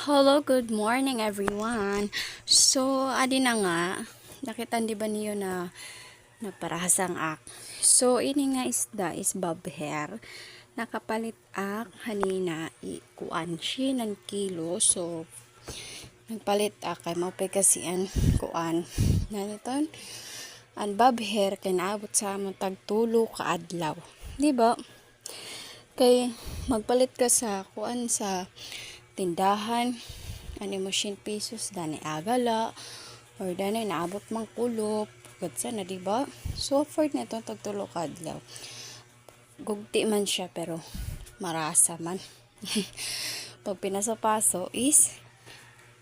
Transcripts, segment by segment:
Hello, good morning everyone. So, adi na nga, nakita di ba niyo na naparahasang ak. So, ini nga isda is babher. Nakapalit ak hanina kuan siya ng kilo. So, nagpalit ak kay maupay kasi an kuan. Naniton, ang babher kay naabot sa among tagtulo ka adlaw. Di ba? Kay magpalit ka sa kuan sa tindahan ani mo 100 pesos dani agala or dani naabot mang kulop gudsa na diba. So afford na itong tagtulo ka adlaw, gugti man siya pero marasa man. Pag pinasapaso is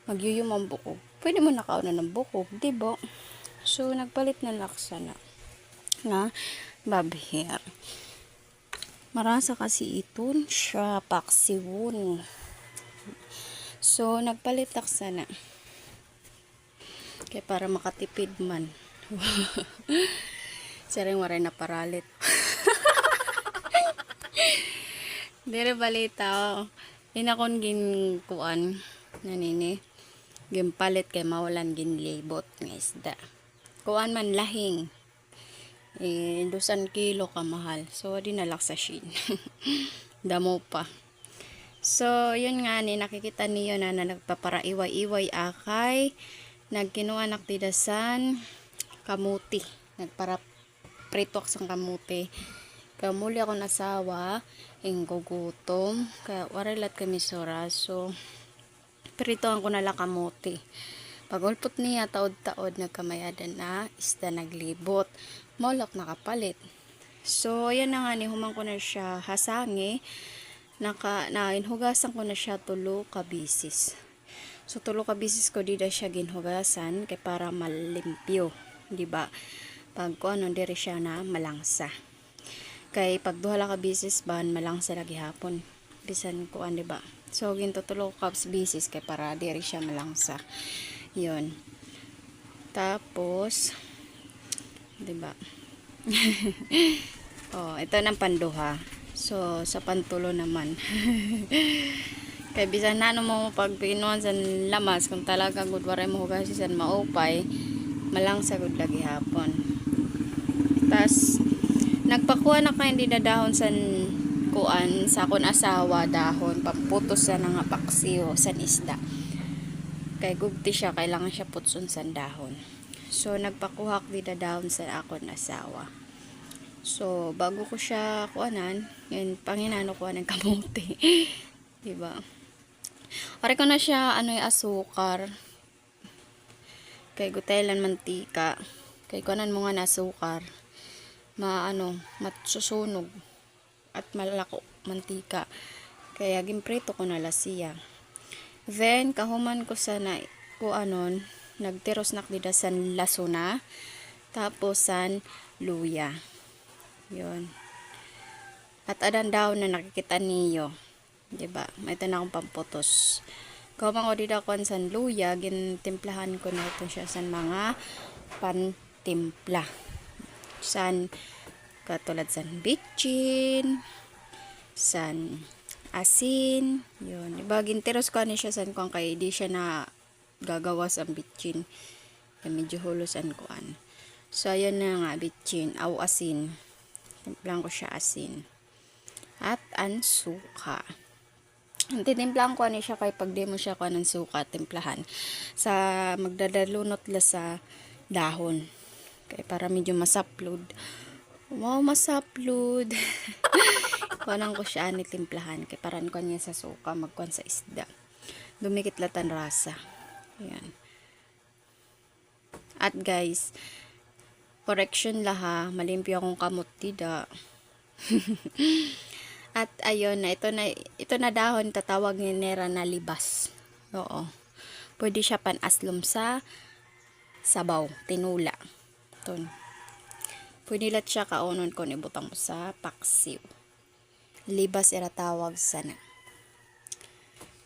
magyuyum ang bukog, pwede mo nakauna ng bukog, diba? So nagpalit na laksa na nga babher. Marasa kasi iton siya paksiwon. So, nagpalit laksa na. Kaya para makatipid man. Saring waray na paralit. Dire balita, oh. Inakon ginkuan nanini. Gimpalit kay mawalan ginlibot nga isda. Kuan man lahing. 2 kilo ka mahal. So, di nalaksa shin. Damo pa. So, yun nga ni nakikita niyo na nagpaparaiway-iway akay. Nagkinuha naktidasan kamuti. Nagpara prito sang kamuti. Kaya muli ako nasawa, gugutom. Kaya warilat kami sura. So, prito ko nala kamuti. Pagulpot niya, taod-taod nagkamayadan na isda naglibot. Molok nakapalit. So, yan na nga ni humang ko na siya hasangi. Nainhugasan ko na siya 3 ka bisis. So 3 ka bisis ko dida siya ginhugasan kay para malimpyo, di ba? Pag ano diri siya na malangsa. Kay pag 2 ka bisis ban malangsa lagi hapon. Bisan ko di ba? So ginto 3 ka bisis kay para diri siya malangsa. 'Yon. Tapos di ba? Oh, ito ng panduha. So, sa pantulo naman. Kaya bisan na mo pag pinuan sa lamas, kung talaga good waray mo hugasin sa maupay, malang sagod lagi hapon. Tas, nagpakuha na kayo hindi na dahon sa kuan, sa akong asawa dahon, paputos sa nga paksiyo sa isda. Kaya gugti siya, kailangan siya putson sa dahon. So, nagpakuha ko na dahon sa akong asawa. So, bago ko siya kuanan, yun, panginano ko ng kamuti. Diba? Pare ko na siya, asukar. Kay gutelan mantika. Kay kuanan mo nga na asukar. Matsusunog. At malako mantika. Kaya gimprito ko na siya. Then, kahuman ko sa nagtiros nakdida san lasuna. Tapos san luya. Yun. At adan daw na nakikita niyo. Diba? May ito na akong pamputos. Kung ko dito ako sa luya, gintimplahan ko na ito siya sa mga pantimpla. San, katulad san bitchin, san asin, yun. Diba? Gintiros ko na siya san kung kaya di siya na gagawas ang bitchin. Medyo hulusan ko an. So, ayun na nga, bitchin, aw asin. Timplang ko siya asin. At ang suka. Titimplang ko siya kay pag di mo siya ko ng suka, timplahan. Sa magdadalunot la sa dahon. Kaya para medyo masaplod. Wow, masaplod. Kuanan ko siya ni timplahan. Kaya paran ko niya sa suka, magkuan sa isda. Dumikit latan rasa. Ayan. At guys, correction laha, malimpyo akong kamot tida. At ayun na ito na dahon tatawag ni nera na libas. Oo. Pwede siya panaslom sa sabaw, tinula. Ton. Pwede lat siya kaunon ko ibutang mo sa paksiw. Libas era tawag sana.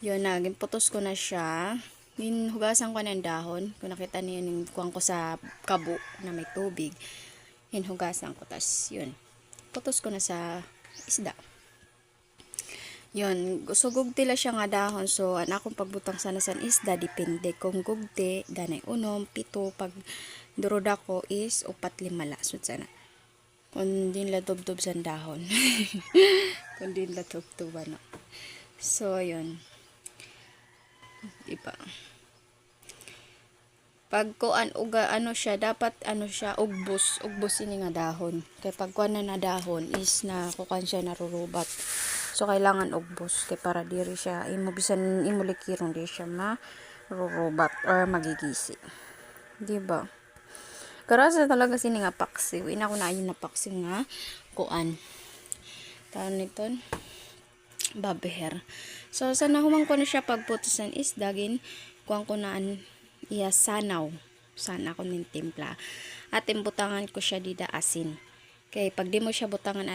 Yun na, ginputos ko na siya. Hinugasan ko ng dahon. Kung nakita niyo yung kuwang ko sa kabo na may tubig. Hinugasan ko. Tas yun. Putos ko na sa isda. Yun, sugog tila siya nga dahon. So, akong pagbutang sana san isda, depende. Kung gugti, danay unom, pito, pag duroda ko is upat limala. So, sana. Kung din la dubdub san dahon. Kung din la tubtuban, no. So, yun. Diba? Pag kuan uga ano siya, dapat ano siya, ugbos ini nga dahon. Kay pag kuan na dahon is na kukan siya narurubat. So kailangan ugbos kay para diri siya imo bisan imo likiron di siya marurubat or magigisi. Di ba? Karasa talaga sini nga paksiw. Ina ko na ayun na paksiw nga kuan. Taon niton babeher. So sa nahuman ko na siya pagputusan is dagin kuan ko naan iya sanaw. Sana ko nin timpla. At imbutangan ko siya dida asin. Kay pag di mo siya butangan